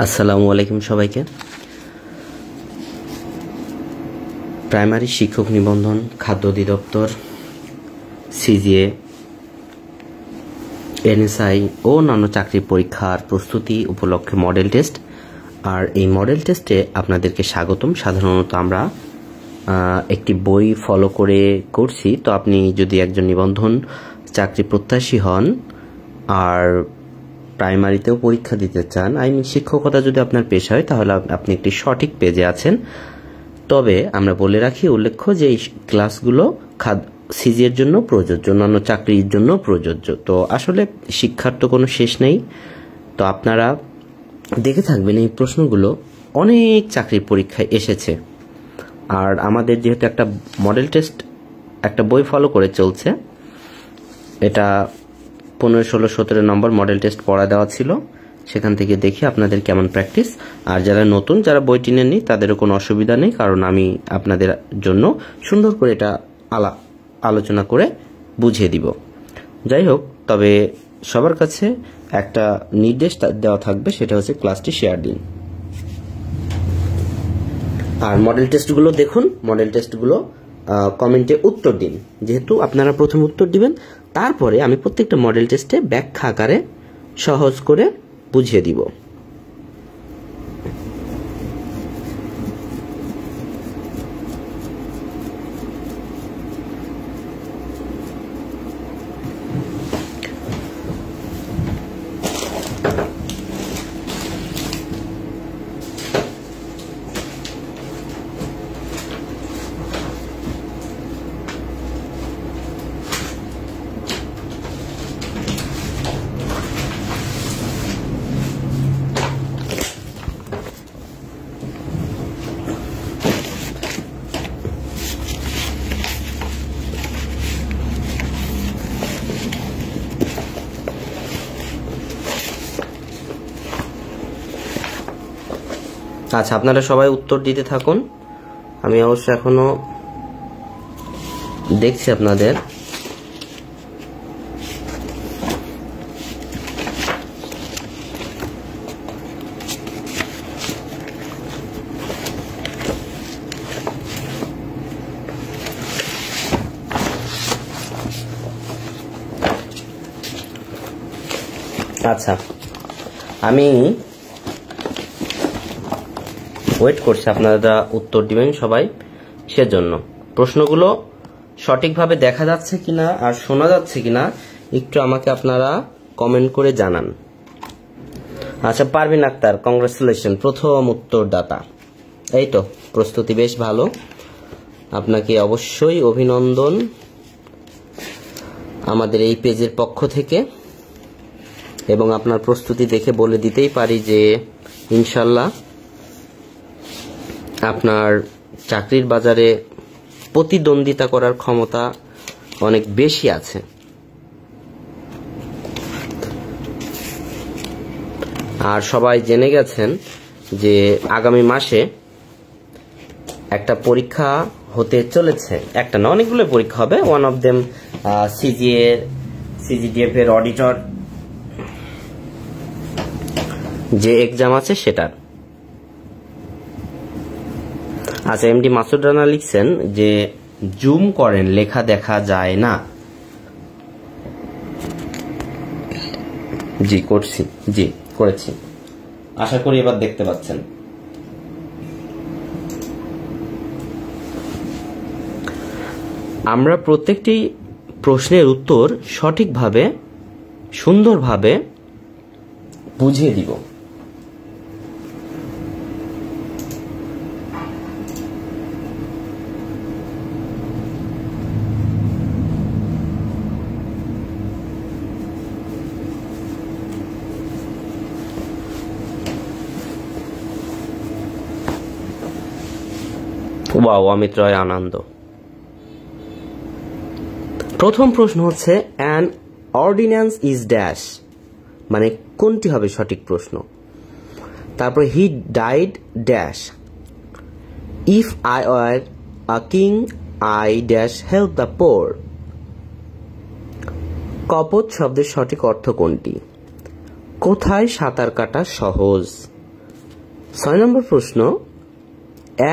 আসসালামু আলাইকুম সবাইকে। প্রাইমারি শিক্ষক নিবন্ধন, খাদ্য অধিদপ্তর, সিজিএ, এনএসআই ও অন্যান্য চাকরি পরীক্ষার প্রস্তুতি উপলক্ষে মডেল টেস্ট। আর এই মডেল টেস্টে আপনাদেরকে স্বাগতম। সাধারণত আমরা একটি বই ফলো করে করছি। তো আপনি যদি একজন নিবন্ধন চাকরি প্রত্যাশী হন আর প্রাইমারিতেও পরীক্ষা দিতে চান, শিক্ষকতা যদি আপনার পেশা হয়, তাহলে আপনি একটি সঠিক পেজে আছেন। তবে আমরা বলে রাখি, উল্লেখ্য যে এই ক্লাসগুলো সিজিএর জন্য প্রযোজ্য, অন্যান্য চাকরির জন্য প্রযোজ্য। তো আসলে শিক্ষার তো কোনো শেষ নেই। তো আপনারা দেখে থাকবেন এই প্রশ্নগুলো অনেক চাকরির পরীক্ষায় এসেছে। আর আমাদের যেহেতু একটা মডেল টেস্ট, একটা বই ফলো করে চলছে, এটা 15, 16, 17 নম্বর মডেল টেস্ট পড়া দেওয়া ছিল। সেখান থেকে দেখি আপনাদের কেমন প্র্যাকটিস। আর যারা নতুন, যারা বইটি নেননি, তাদেরও কোনো অসুবিধা নেই, কারণ আমি আপনাদের জন্য সুন্দর করে এটা আলোচনা করে বুঝিয়ে দিব। যাই হোক, তবে সবার কাছে একটা নির্দেশ দেওয়া থাকবে, সেটা হচ্ছে ক্লাসটি শেয়ার দিন। আর মডেল টেস্টগুলো দেখুন, মডেল টেস্টগুলো কমেন্টে উত্তর দিন। যেহেতু আপনারা প্রথম উত্তর দিবেন, তারপরে আমি প্রত্যেকটা মডেল টেস্টে ব্যাখ্যা আকারে সহজ করে বুঝিয়ে দিব। আচ্ছা, আপনারা সবাই উত্তর দিতে থাকুন। আমি অবশ্য এখনো দেখছি আপনাদের। আচ্ছা, আমি ওয়েট করছি, আপনারা উত্তর দিবেন সবাই। সেজন্য প্রশ্নগুলো সঠিকভাবে দেখা যাচ্ছে কিনা আর শোনা যাচ্ছে কিনা একটু আমাকে আপনারা কমেন্ট করে জানান। আচ্ছা, পারভিন আক্তার, কংগ্রেচুলেশন, প্রথম উত্তরদাতা। এই তো, প্রস্তুতি বেশ ভালো, আপনাকে অবশ্যই অভিনন্দন আমাদের এই পেজের পক্ষ থেকে। এবং আপনার প্রস্তুতি দেখে বলে দিতেই পারি যে ইনশাল্লাহ আপনার চাকরির বাজারে প্রতিদ্বন্দ্বিতা করার ক্ষমতা অনেক বেশি আছে। আর সবাই জেনে গেছেন যে আগামী মাসে একটা পরীক্ষা হতে চলেছে। একটা না, অনেকগুলো পরীক্ষা হবে। ওয়ান অফ দেম সিজিডিএফ এর অডিটর যে এক্সাম আছে সেটার। আচ্ছা, এমডি মাসুদ রানা লিখছেন যে জুম করেন, লেখা দেখা যায় না। জি করেছি। আশা করি এবার দেখতে পাচ্ছেন। আমরা প্রত্যেকটি প্রশ্নের উত্তর সঠিকভাবে, সুন্দরভাবে বুঝিয়ে দিব। ওয়াও, অমিত রয় আনন্দ। প্রথম প্রশ্ন হচ্ছে অ্যান অর্ডিন্যান্স ইজ ড্যাশ, মানে কোনটি হবে সঠিক প্রশ্ন। তারপরে he died dash, if I were a king I dash help the poor. কপোত শব্দের সঠিক অর্থ কোনটি? কোথায় সাঁতার কাটা সহজ? 6 নম্বর প্রশ্ন,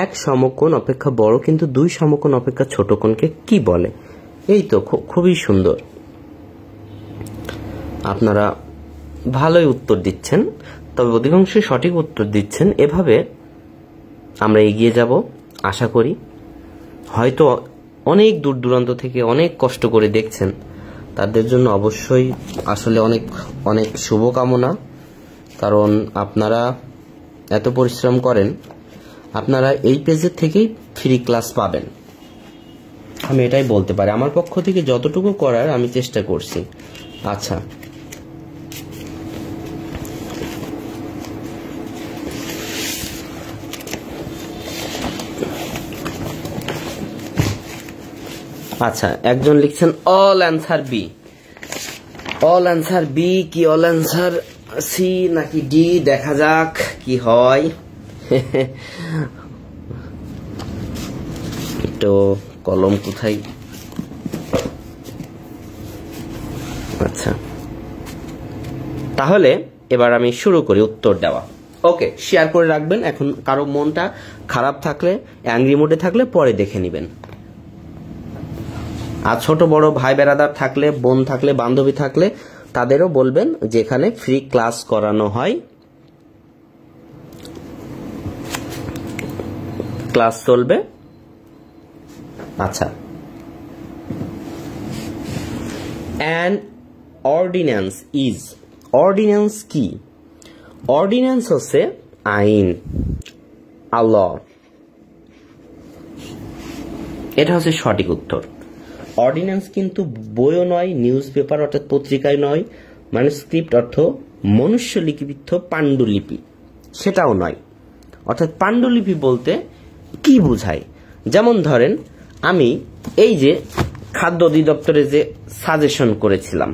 এক সমকোণ অপেক্ষা বড় কিন্তু দুই সমকোণ অপেক্ষা ছোট কোণকে কি বলে? এই তো খুবই সুন্দর, আপনারা ভালোই উত্তর দিচ্ছেন, তবে অধিকাংশই সঠিক উত্তর দিচ্ছেন। এভাবে আমরা এগিয়ে যাব আশা করি। হয়তো অনেক দূর দূরান্ত থেকে অনেক কষ্ট করে দেখছেন, তাদের জন্য অবশ্যই আসলে অনেক অনেক শুভকামনা, কারণ আপনারা এত পরিশ্রম করেন। আপনারা এই পেজের থেকেই ফ্রি ক্লাস পাবেন, আমি এটাই বলতে পারি। আমার পক্ষ থেকে যতটুকু করার আমি চেষ্টা করছি। আচ্ছা, আচ্ছা, একজন লিখছেন all answer B. All answer B কি অল অ্যান্সার সি নাকি ডি, দেখা যাক কি হয়। তো কলম কোথায়? আচ্ছা, তাহলে এবার আমি শুরু করি উত্তর দেওয়া। ওকে, শেয়ার করে রাখবেন। এখন কারো মনটা খারাপ থাকলে, অ্যাংরি মোডে থাকলে পরে দেখে নেবেন। আর ছোট বড় ভাই বেরাদার থাকলে, বোন থাকলে, বান্ধবী থাকলে তাদেরও বলবেন যে এখানে ফ্রি ক্লাস করানো হয়, ক্লাস চলবে। আচ্ছা, অ্যান অর্ডিন্যান্স ইজ, অর্ডিন্যান্স কি? অর্ডিন্যান্স হচ্ছে আইন, ল। এটা হচ্ছে সঠিক উত্তর। অর্ডিন্যান্স কিন্তু বইও নয়, নিউজ পেপার অর্থাৎ পত্রিকায় নয়, ম্যানুস্ক্রিপ্ট অর্থ মনুষ্য লিখিত পাণ্ডুলিপি সেটাও নয়। অর্থাৎ পাণ্ডুলিপি বলতে কি বোঝায়? যেমন ধরেন, আমি এই যে খাদ্য অধিদপ্তরে যে সাজেশন করেছিলাম,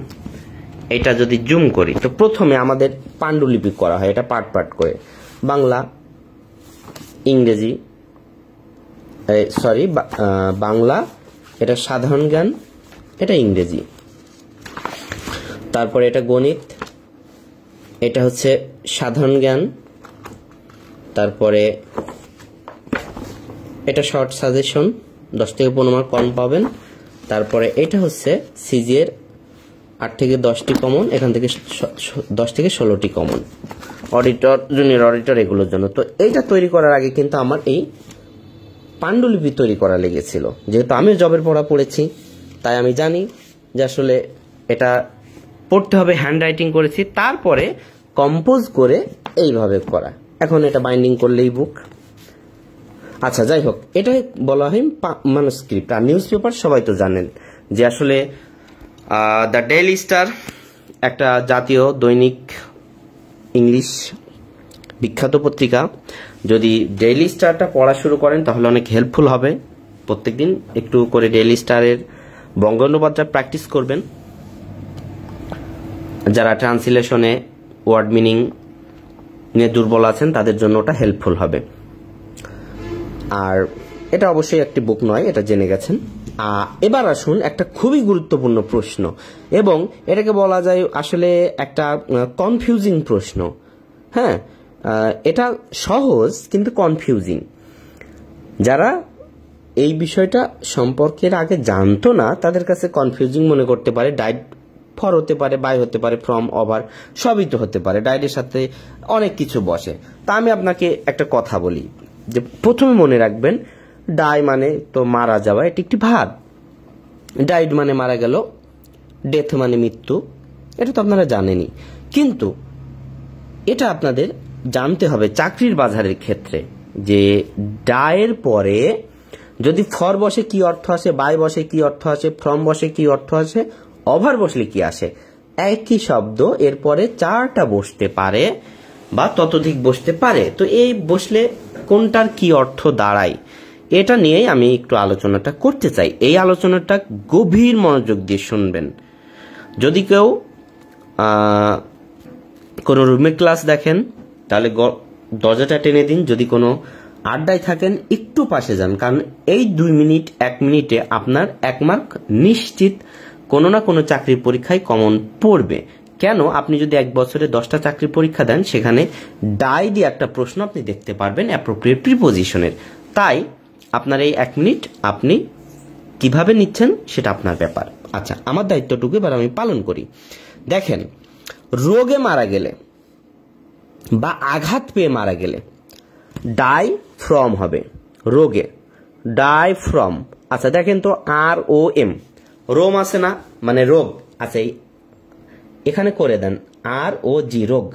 এটা যদি জুম করি তো প্রথমে আমাদের পাণ্ডুলিপি করা হয়, এটা পার্ট পার্ট করে, বাংলা, ইংরেজি, বাংলা, এটা সাধারণ জ্ঞান, এটা ইংরেজি, তারপরে এটা গণিত, এটা হচ্ছে সাধারণ জ্ঞান, তারপরে এটা শর্ট সাজেশন, 10 থেকে 15 মার্ক কম পাবেন। তারপরে এটা হচ্ছে সিজি এর 8 থেকে 10টি কমন, এখান থেকে 10 থেকে 16টি কমন, অডিটর, জুনিয়র অডিটর এগুলোর জন্য। তো এইটা তৈরি করার আগে কিন্তু আমার এই পাণ্ডুলিপি তৈরি করা লেগেছিল। যেহেতু আমিও জবের পড়া পড়েছি, তাই আমি জানি যে আসলে এটা পড়তে হবে। হ্যান্ড রাইটিং করেছি, তারপরে কম্পোজ করে এইভাবে করা। এখন এটা বাইন্ডিং করলেই বুক। আচ্ছা, যাই হোক, এটাই বলা হয় ম্যানুস্ক্রিপ্ট। আর নিউজ পেপার সবাই তো জানেন যে আসলে দ্য ডেইলি স্টার একটা জাতীয় দৈনিক ইংলিশ বিখ্যাত পত্রিকা। যদি ডেইলি স্টারটা পড়া শুরু করেন তাহলে অনেক হেল্পফুল হবে। প্রত্যেকদিন একটু করে ডেইলি স্টারের বঙ্গানুবাদটা প্র্যাকটিস করবেন। যারা ট্রান্সলেশনে, ওয়ার্ড মিনিং নিয়ে দুর্বল আছেন তাদের জন্য ওটা হেল্পফুল হবে। আর এটা অবশ্যই একটি বুক নয়, এটা জেনে গেছেন। এবার আসুন একটা খুবই গুরুত্বপূর্ণ প্রশ্ন, এবং এটাকে বলা যায় আসলে একটা কনফিউজিং প্রশ্ন। হ্যাঁ, এটা সহজ কিন্তু কনফিউজিং। যারা এই বিষয়টা সম্পর্কে আগে জানতো না তাদের কাছে কনফিউজিং মনে করতে পারে। ডাইট ফর হতে পারে, বাই হতে পারে, ফ্রম, ওভার সবই তো হতে পারে। ডাইটের সাথে অনেক কিছু বসে। তা আমি আপনাকে একটা কথা বলি যে প্রথমে মনে রাখবেন, ডাই মানে তো মারা যাওয়া, এটি একটি ভাব। ডাইড মানে মারা গেল, ডেথ মানে মৃত্যু, এটা তো আপনারা জানেনই। কিন্তু এটা আপনাদের জানতে হবে চাকরির বাজারের ক্ষেত্রে, যে ডায়ের পরে যদি ফর বসে কি অর্থ আসে, বাই বসে কি অর্থ আসে, ফ্রম বসে কি অর্থ আসে, ওভার বসলে কি আসে। একই শব্দ এরপরে 4টা বসতে পারে বা ততোধিক বসতে পারে। তো এই বসলে কোনটার কি অর্থ দাঁড়ায়, এটা নিয়েই আমি একটু আলোচনাটা করতে চাই। এই আলোচনাটা গভীর মনোযোগ দিয়ে শুনবেন। যদি কেউ কোনো রুমে ক্লাস দেখেন তাহলে দরজাটা টেনে দিন। যদি কোনো আড্ডায় থাকেন একটু পাশে যান, কারণ এই 2 মিনিট 1 মিনিটে আপনার 1 মার্ক নিশ্চিত কোনো না কোনো চাকরির পরীক্ষায় কমন পড়বে। কেন আপনি যদি 1 বছরে 10টা চাকরির পরীক্ষা দেন সেখানে ডাই দিয়ে একটা প্রশ্ন আপনি দেখতে পারবেন অ্যাপ্রোপ্রিয়েট প্রিপোজিশনের। তাই আপনার এই 1 মিনিট আপনি কিভাবে নিচ্ছেন সেটা আপনার ব্যাপার। আচ্ছা, আমার দায়িত্বটুকু এবার আমি পালন করি। দেখেন, রোগে মারা গেলে বা আঘাত পেয়ে মারা গেলে ডাই ফ্রম হবে। রোগে ডাই ফ্রম। আচ্ছা দেখেন তো, ROM রোম আছে না, মানে রোগ আছে, এখানে করে দেন ROG রোগ।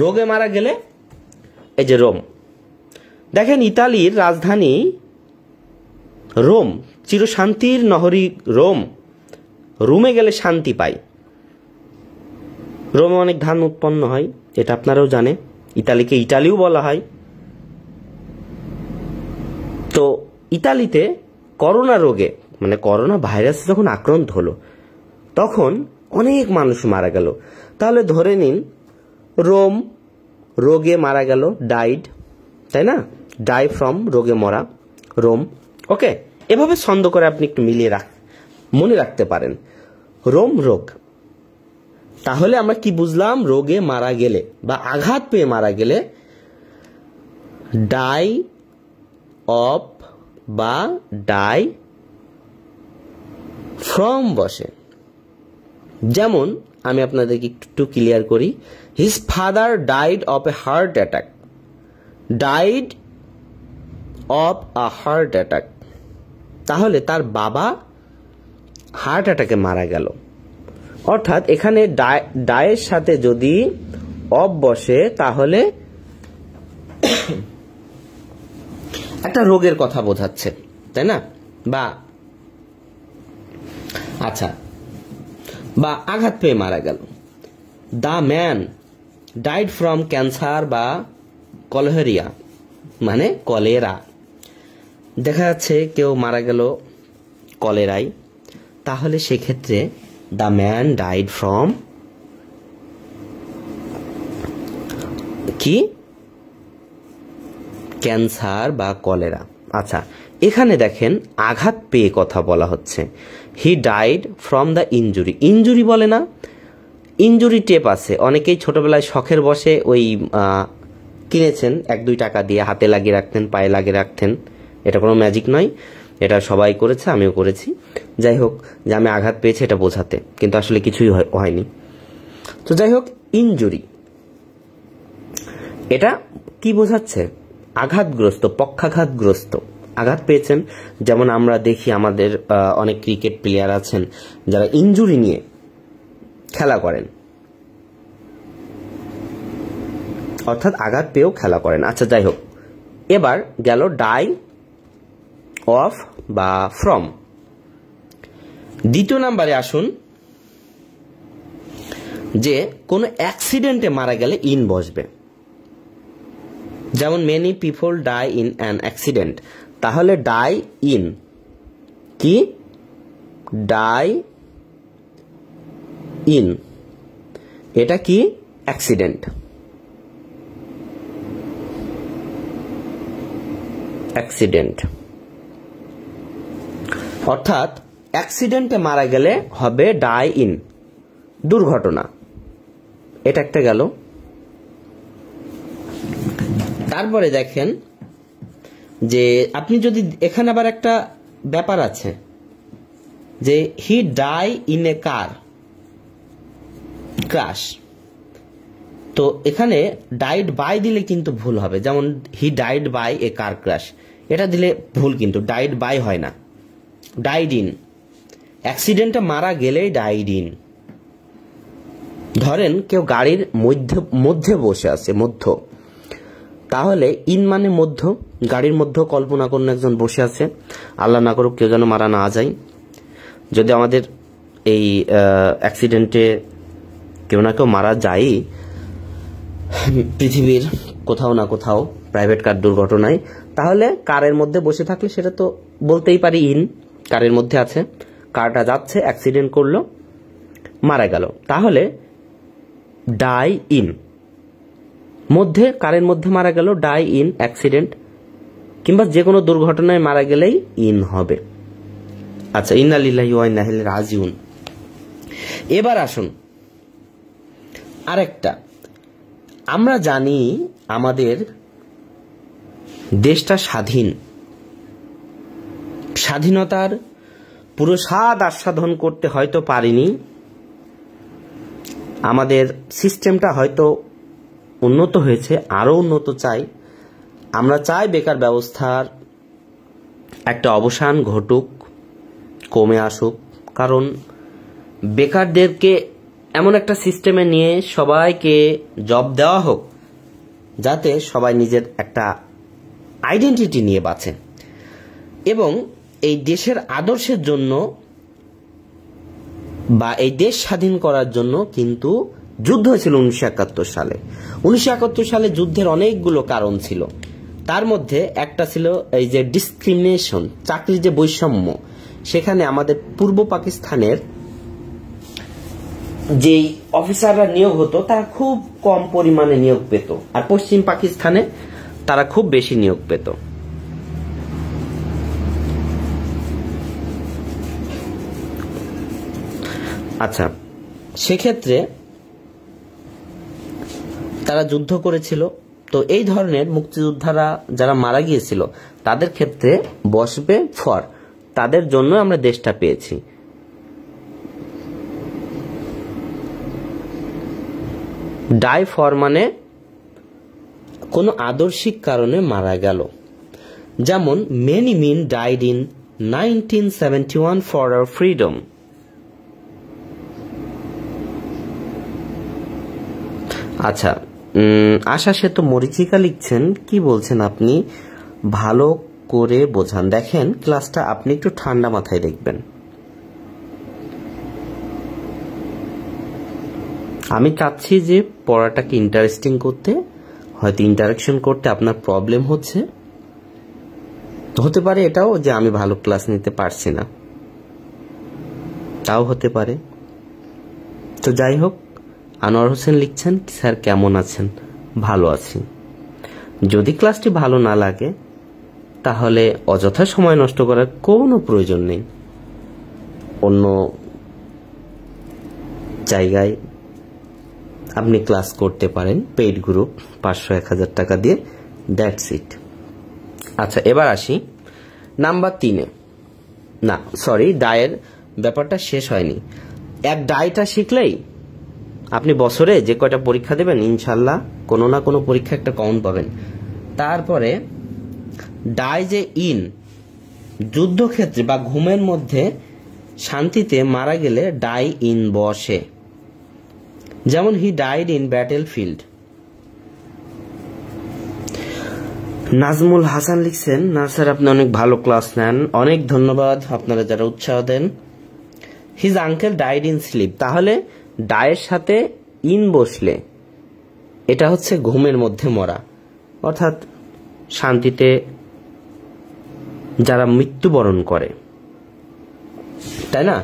রোগে মারা গেলে এই যে রোম। দেখেন, ইতালির রাজধানী রোম, চিরশান্তির নহরী রোম। রোমে গেলে শান্তি পাই। রোমে অনেক ধান উৎপন্ন হয়, এটা আপনারাও জানে। ইতালিকে ইটালিও বলা হয়। তো ইতালিতে করোনা রোগে, মানে করোনা ভাইরাসে যখন আক্রান্ত হলো তখন অনেক মানুষ মারা গেল। তাহলে ধরে নিন রোম রোগে মারা গেল, ডাইড, তাই না? ডাই ফ্রম রোগে মরা, রোম। ওকে, এভাবে ছন্দ করে আপনি একটু মিলিয়ে মনে রাখতে পারেন রোম রোগ। তাহলে আমরা কি বুঝলাম? রোগে মারা গেলে বা আঘাত পেয়ে মারা গেলে ডাই অফ বা ডাই ফ্রম বসে। যেমন আমি আপনাদেরকে একটু ক্লিয়ার করি, his father died of A heart attack. Died of a heart attack, তাহলে তার বাবা হার্ট অ্যাটাকে মারা গেল। অর্থাৎ এখানে ডায়ের সাথে যদি অফ বসে তাহলে একটা রোগের কথা বোঝাচ্ছে, তাই না? বা আচ্ছা, বা আঘাত পেয়ে মারা গেল। The man died from cancer বা কলেরিয়া, মানে কলেরা। দেখা যাচ্ছে কেউ মারা গেল কলেরায়, তাহলে সেক্ষেত্রে দ্য ম্যান ডাইড ফ্রম কি? ক্যান্সার বা কলেরা। আচ্ছা, এখানে দেখেন আঘাত পেয়ে কথা বলা হচ্ছে। He died from the injury. Injury বলে না, ইনজুরি টেপ আছে। অনেকেই ছোটবেলায় শখের বসে ওই কিনেছেন 1-2 টাকা দিয়ে, হাতে লাগিয়ে রাখতেন, পায়ে লাগিয়ে রাখতেন। এটা কোনো ম্যাজিক নয়, এটা সবাই করেছে, আমিও করেছি। যাই হোক, যে আমি আঘাত পেয়েছি এটা বোঝাতে, কিন্তু আসলে কিছুই হয়নি। তো যাই হোক, ইনজুরি এটা কি বোঝাচ্ছে? আঘাতগ্রস্ত, পক্ষাঘাতগ্রস্ত, আঘাত পেয়েছেন। যেমন আমরা দেখি আমাদের অনেক ক্রিকেট প্লেয়ার আছেন যারা ইনজুরি নিয়ে খেলা করেন, অর্থাৎ আঘাত পেয়েও খেলা করেন। আচ্ছা যাই হোক, এবার গেল ডাই অফ বা ফ্রম। দ্বিতীয় নাম্বারে আসুন, যে কোনো অ্যাক্সিডেন্টে মারা গেলে ইন বসবে। যেমন many people die in an accident, তাহলে ডাই ইন কি? ডাই ইন, এটা কি? অ্যাক্সিডেন্ট। অ্যাক্সিডেন্ট অর্থাৎ অ্যাক্সিডেন্টে মারা গেলে হবে ডাই ইন, দুর্ঘটনা। এটা একটা গেল। তারপরে দেখেন যে আপনি যদি এখানে আবার একটা ব্যাপার আছে যে he die in a car crash. তো এখানে ডাইড বাই দিলে কিন্তু ভুল হবে। যেমন he died by a car crash, এটা দিলে ভুল, কিন্তু ডাইড বাই হয় না, ডাইড ইন। অ্যাক্সিডেন্টে মারা গেলেই ডাইড ইন। ধরেন কেউ গাড়ির মধ্যে বসে আছে, মধ্য, তাহলে ইন মানে মধ্য, গাড়ির মধ্যে কল্পনা করুন একজন বসে আছে, আল্লাহ না করুক কেউ যেন মারা না যায়। যদি আমাদের এই অ্যাক্সিডেন্টে কেউ না কেউ মারা যায় পৃথিবীর কোথাও না কোথাও, প্রাইভেট কার দুর্ঘটনায়, তাহলে কারের মধ্যে বসে থাকলে সেটা তো বলতেই পারি ইন, কারের মধ্যে আছে, কারটা যাচ্ছে, অ্যাক্সিডেন্ট করলো, মারা গেল, তাহলে ডাই ইন। মধ্যে, কারের মধ্যে মারা গেল, ডাই ইন অ্যাক্সিডেন্ট, কিংবা যে কোনো দুর্ঘটনায় মারা গেলেই ইন হবে। আচ্ছা, ইন্না লিল্লাহি ওয়া ইন্না ইলাইহি রাজিউন। এবার আসুন, আরেকটা, আমরা জানি আমাদের দেশটা স্বাধীনতার পুরো স্বাদ আস্বাদন করতে হয়তো পারিনি, আমাদের সিস্টেমটা হয়তো উন্নত হয়েছে, আরও উন্নত চাই। আমরা চাই বেকার ব্যবস্থার একটা অবসান ঘটুক, কমে আসুক, কারণ বেকারদেরকে এমন একটা সিস্টেমে নিয়ে সবাইকে জব দেওয়া হোক যাতে সবাই নিজের একটা আইডেন্টিটি নিয়ে বাঁচে। এবং এই দেশের আদর্শের জন্য বা এই দেশ স্বাধীন করার জন্য কিন্তু যুদ্ধ হয়েছিল 1971 সালে। 1971 সালে যুদ্ধের অনেকগুলো কারণ ছিল, তার মধ্যে একটা ছিল এই যে ডিসক্রিমিনেশন, চাকরির যে বৈষম্য। সেখানে আমাদের পূর্ব পাকিস্তানের যেই অফিসাররা নিয়োগ হতো তারা খুব কম পরিমাণে নিয়োগ পেত, আর পশ্চিম পাকিস্তানে তারা খুব বেশি নিয়োগ পেত। আচ্ছা, সেক্ষেত্রে তারা যুদ্ধ করেছিল। তো এই ধরনের মুক্তিযোদ্ধারা যারা মারা গিয়েছিল তাদের ক্ষেত্রে বসবে ফর, তাদের জন্য আমরা দেশটা পেয়েছি। ডাই ফর মানে কোনো আদর্শিক কারণে মারা গেল, যেমন many men died in 1971 for our freedom. আচ্ছা, আশা সে তো মরিচিকা লিখছেন, কি বলছেন আপনি? ভালো করে বোঝান। দেখেন, ক্লাসটা আপনি একটু ঠান্ডা মাথায় দেখবেন। আমি চাচ্ছি যে পড়াটাকে ইন্টারেস্টিং করতে, হয়তো ইন্টারাকশন করতে আপনার প্রবলেম হচ্ছে, হতে পারে এটাও যে আমি ভালো ক্লাস নিতে পারছি না, তাও হতে পারে। তো যাই হোক, আনোয়ার হোসেন লিখছেন, স্যার কেমন আছেন? ভালো আছি। যদি ক্লাসটি ভালো না লাগে তাহলে অযথা সময় নষ্ট করার কোনো প্রয়োজন নেই, অন্য জায়গায় আপনি ক্লাস করতে পারেন, পেইড গ্রুপ 500-1000 টাকা দিয়ে, দ্যাটস ইট। আচ্ছা, এবার আসি নাম্বার 3-এ। না সরি, ডায়ের ব্যাপারটা শেষ হয়নি। এক ডাইটা শিখলেই আপনি বছরে যে কয়টা পরীক্ষা দেবেন ইনশাল্লাহ কোনো না কোনো পরীক্ষা একটা কমন পাবেন। তারপরে ডাই যে ইন, যুদ্ধক্ষেত্রে বা ঘুমের মধ্যে শান্তিতে মারা গেলে ডাই ইন বসে, যেমন he died in battle field. Nazmul Hasan লিখছেন, না স্যার আপনি অনেক ভালো ক্লাস নেন, অনেক ধন্যবাদ আপনারা যারা উৎসাহ দেন। His uncle died in sleep, তাহলে ডায়ের সাথে ইন বসলে এটা হচ্ছে ঘুমের মধ্যে মরা, অর্থাৎ শান্তিতে যারা মৃত্যুবরণ করে, তাই না?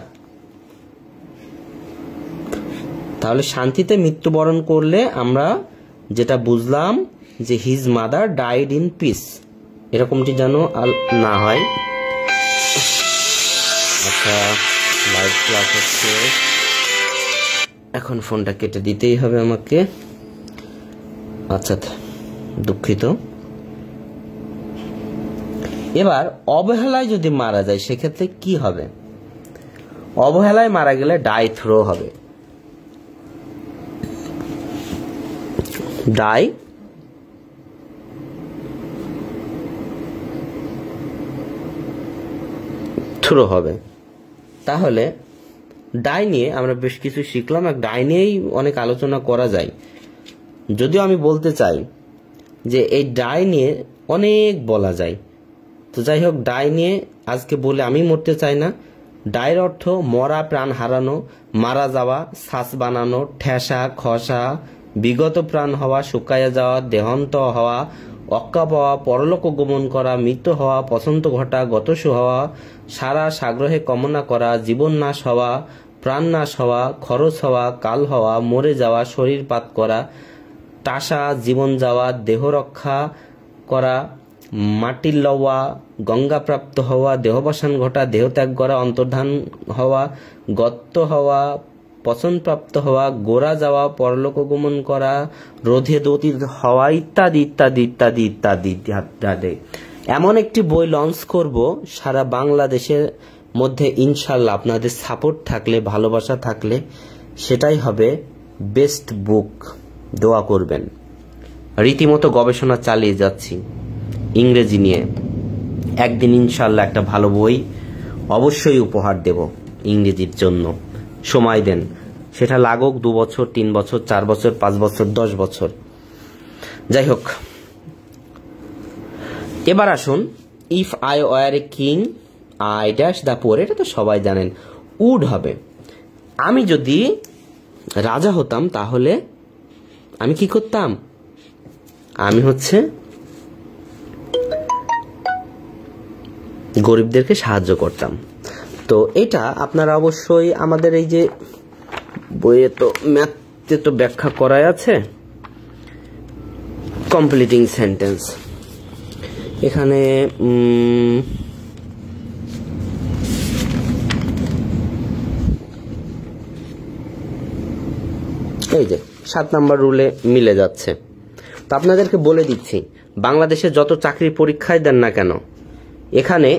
তাহলে শান্তিতে মৃত্যুবরণ করলে আমরা যেটা বুঝলাম যে his mother died in peace, এরকমটি যেন না হয়। আচ্ছা, লাইভ ক্লাস হচ্ছে, এখন ফোনটা কেটে দিতেই হবে আমাকে। আচ্ছা, দুঃখিত। এবার অবহেলায় যদি মারা যায় সেক্ষেত্রে কি হবে? অবহেলায় মারা গেলে ডাই থ্রো হবে। ডাই থ্রো হবে। তাহলে ডাই নিয়ে আমরা বেশ কিছু শিখলাম, এক ডাই নিয়েই অনেক আলোচনা করা যায়, যদিও আমি বলতে চাই যে এই ডাই নিয়ে অনেক বলা যায়। তো যাই হোক, ডাই নিয়ে আজকে বলে আমি মরতে চাই না। ডাইয়ের অর্থ মরা, প্রাণ হারানো, মারা যাওয়া, শ্বাস বানানো, ঠেসা, খসা, বিগত প্রাণ হওয়া, শুকাইয়া যাওয়া, দেহান্ত হওয়া, অক্কা পাওয়া, পরলোক গমন করা, মৃত্যু হওয়া, পছন্দ ঘটা, গতসু হওয়া, সারা সাগ্রহে কামনা করা, জীবন নাশ হওয়া, প্রাণ নাশ হওয়া, খরচ হওয়া, কাল হওয়া, মরে যাওয়া, শরীর পাত করা, টাসা, জীবন যাওয়া, দেহ রক্ষা করা, মাটির লওয়া, গঙ্গাপ্রাপ্ত হওয়া, দেহবসান ঘটা, দেহত্যাগ করা, অন্তর্ধান হওয়া, গত্ত হওয়া, পছন্দপ্রাপ্ত হওয়া, গোরা যাওয়া, পরলোক গমন করা, রোধে দতিত হওয়া, ইত্যাদি ইত্যাদি ইত্যাদি ইত্যাদি ইত্যাদি। এমন একটি বই লঞ্চ করব সারা বাংলাদেশের মধ্যে, ইনশাল্লাহ আপনাদের সাপোর্ট থাকলে, ভালোবাসা থাকলে সেটাই হবে বেস্ট বুক। দোয়া করবেন। রীতিমতো গবেষণা চালিয়ে যাচ্ছি ইংরেজি নিয়ে। একদিন ইনশাল্লাহ একটা ভালো বই অবশ্যই উপহার দেব ইংরেজির জন্য। সময় দেন, সেটা লাগুক 2 বছর, 3 বছর, 4 বছর, 5 বছর, 10 বছর, যাই হোক। এবার আসুন, if I war a king I dash the poor, এটা তো সবাই জানেন, উড হবে। আমি যদি রাজা হতাম তাহলে আমি কি করতাম? আমি গরিবদেরকে সাহায্য করতাম। তো এটা আপনারা অবশ্যই আমাদের এই যে বইয়ে তো ম্যাথে তো ব্যাখ্যা করাই আছে, কমপ্লিটিং সেন্টেন্স। এখানে এই যে 7 নাম্বার রুলে মিলে যাচ্ছে। তো আপনাদেরকে বলে দিচ্ছি, বাংলাদেশে যত চাকরির পরীক্ষায় দেন না কেন, এখানে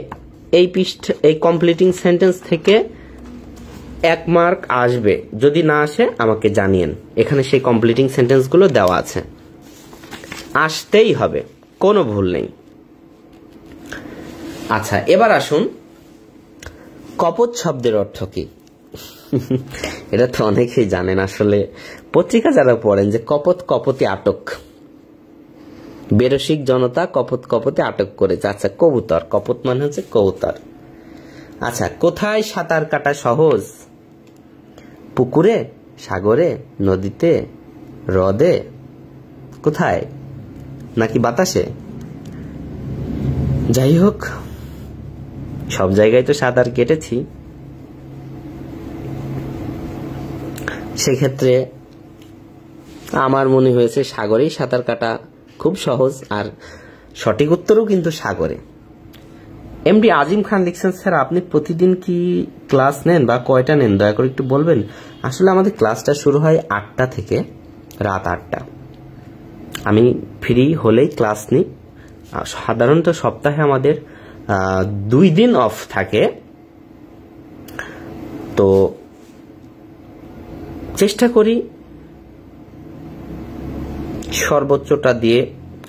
এই কমপ্লিটিং সেন্টেন্স থেকে 1 মার্ক আসবে। যদি না আসে আমাকে জানিয়েন, এখানে সেই কমপ্লিটিং সেন্টেন্সগুলো দেওয়া আছে, আসতেই হবে, কোনো ভুল নেই। আচ্ছা, এবার আসুন, কপোত শব্দের অর্থ কি? এটা তো অনেকেই জানেন, আসলে পত্রিকা যারা পড়েন, যে কপোত কপোতে আটক, বেরসিক জনতা কপোত কপোতে আটক করেছে। আচ্ছা, কবুতর, কপোত মানে হচ্ছে কবুতর। আচ্ছা, কোথায় সাঁতার কাটা সহজ? পুকুরে, সাগরে, নদীতে, হ্রদে, কোথায়? নাকি বাতাসে? যাই হোক, সব জায়গায় তো সাঁতার কেটেছি। সেক্ষেত্রে আমার মনে হয়েছে সাগরেই সাঁতার কাটা খুব সহজ, আর সঠিক উত্তরও কিন্তু সাগরে। এমডি আজিম খান লিখছেন, স্যার আপনি প্রতিদিন কি ক্লাস নেন বা কয়টা নেন, দয়া করে একটু বলবেন। আসলে আমাদের ক্লাসটা শুরু হয় 8টা থেকে রাত 8টা। আমি ফ্রি হলেই ক্লাস নিই। সাধারণত সপ্তাহে আমাদের 2 দিন অফ থাকে। তো চেষ্টা করি সর্বোচ্চটা দিয়ে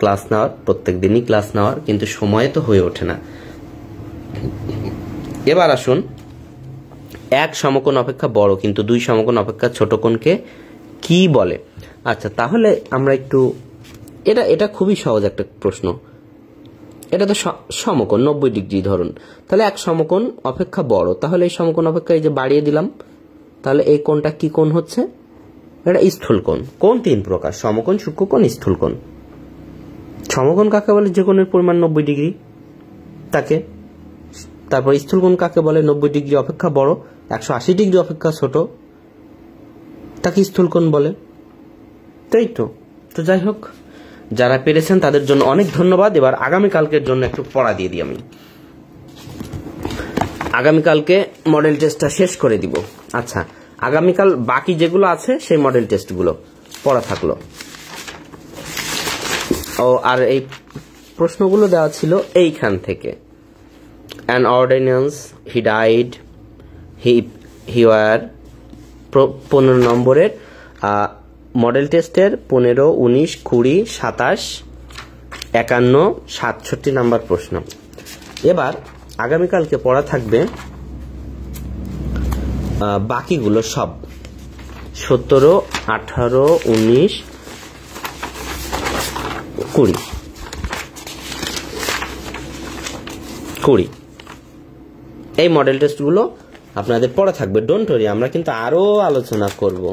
ক্লাস নেওয়ার, প্রত্যেক দিনই ক্লাস নেওয়ার, কিন্তু সময়ে তো হয়ে ওঠে না। এবার আসুন, 1 সমকোণ অপেক্ষা বড় কিন্তু 2 সমকোণ অপেক্ষা ছোট কোণকে কি বলে? আচ্ছা, তাহলে আমরা একটু, এটা খুবই সহজ একটা প্রশ্ন। এটা তো সমকোণ 90 ডিগ্রি ধরুন, তাহলে 1 সমকোণ অপেক্ষা বড়, তাহলে এই সমকোণ অপেক্ষা এই যে বাড়িয়ে দিলাম, তাহলে এই কোণটা কি কোণ হচ্ছে? এটা স্থূল কোণ। কোণ 3 প্রকার: সমকোণ, সূক্ষ্মকোণ, স্থূল কোণ। সমকোণ কাকে বলে? যে কোণের পরিমাণ 90 ডিগ্রি তাকে। তারপর স্থূল কোণ কাকে বলে? 90 ডিগ্রি অপেক্ষা বড়, 180 ডিগ্রি অপেক্ষা ছোট, তাকে স্থূল কোণ বলে। তাই তো। তো যাই হোক, যারা পেরেছেন তাদের জন্য অনেক ধন্যবাদ। এবার আগামীকালকের জন্য একটু পড়া দিয়ে দিই। আমি আগামীকালকে মডেল টেস্টটা শেষ করে দিব। আচ্ছা, আগামীকাল বাকি যেগুলো আছে সেই মডেল টেস্টগুলো পড়া থাকলো। ও আর এই প্রশ্নগুলো দেওয়া ছিল এইখান থেকে। An ordinance, he died, he were 15 নম্বরের মডেল টেস্টের 15, 19, 20, 27, 51, 67 নাম্বার প্রশ্ন। এবার আগামীকালকে পড়া থাকবে বাকিগুলো সব 17, 18, 19, 20 এই মডেল টেস্টগুলো আপনাদের পড়া থাকবে। ডোন্ট ওয়ারি, আমরা কিন্তু আরো আলোচনা করব,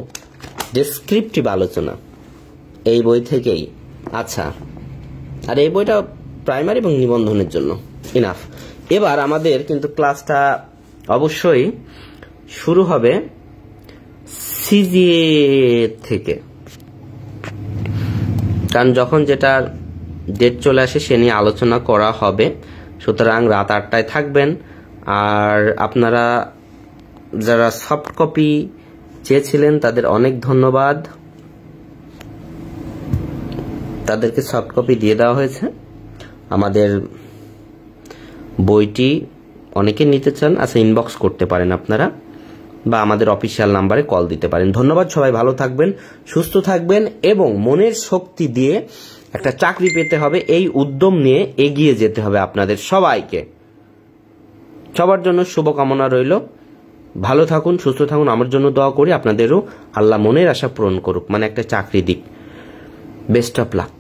ডেসক্রিপটিভ আলোচনা এই বই থেকেই। আচ্ছা, আর এই বইটা প্রাইমারি এবং নিবন্ধনের জন্য ইনাফ। এবার আমাদের কিন্তু ক্লাসটা অবশ্যই শুরু হবে সিজিএ থেকে, কারণ যখন যেটার ডেট চলে আসে সে নিয়ে আলোচনা করা হবে। সুতরাং রাত 8টায় থাকবেন। আর আপনারা যারা সফট কপি চেয়েছিলেন তাদের অনেক ধন্যবাদ। তাদেরকে সফট কপি দিয়ে দেওয়া হয়েছে। আমাদের বইটি অনেকে নিতে চান, আচ্ছা ইনবক্স করতে পারেন আপনারা, বা আমাদের অফিসিয়াল নাম্বারে কল দিতে পারেন। ধন্যবাদ। সবাই ভালো থাকবেন, সুস্থ থাকবেন এবং মনের শক্তি দিয়ে একটা চাকরি পেতে হবে, এই উদ্যম নিয়ে এগিয়ে যেতে হবে আপনাদের সবাইকে। সবার জন্য শুভকামনা রইল। ভালো থাকুন, সুস্থ থাকুন। আমার জন্য দোয়া করি, আপনাদেরও আল্লাহ মনের আশা পূরণ করুক, মানে একটা চাকরি দিক। Best of luck.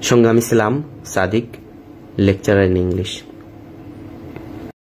সঙ্গে আমি ছিলাম সাদিক, লেকচারার ইন ইংলিশ।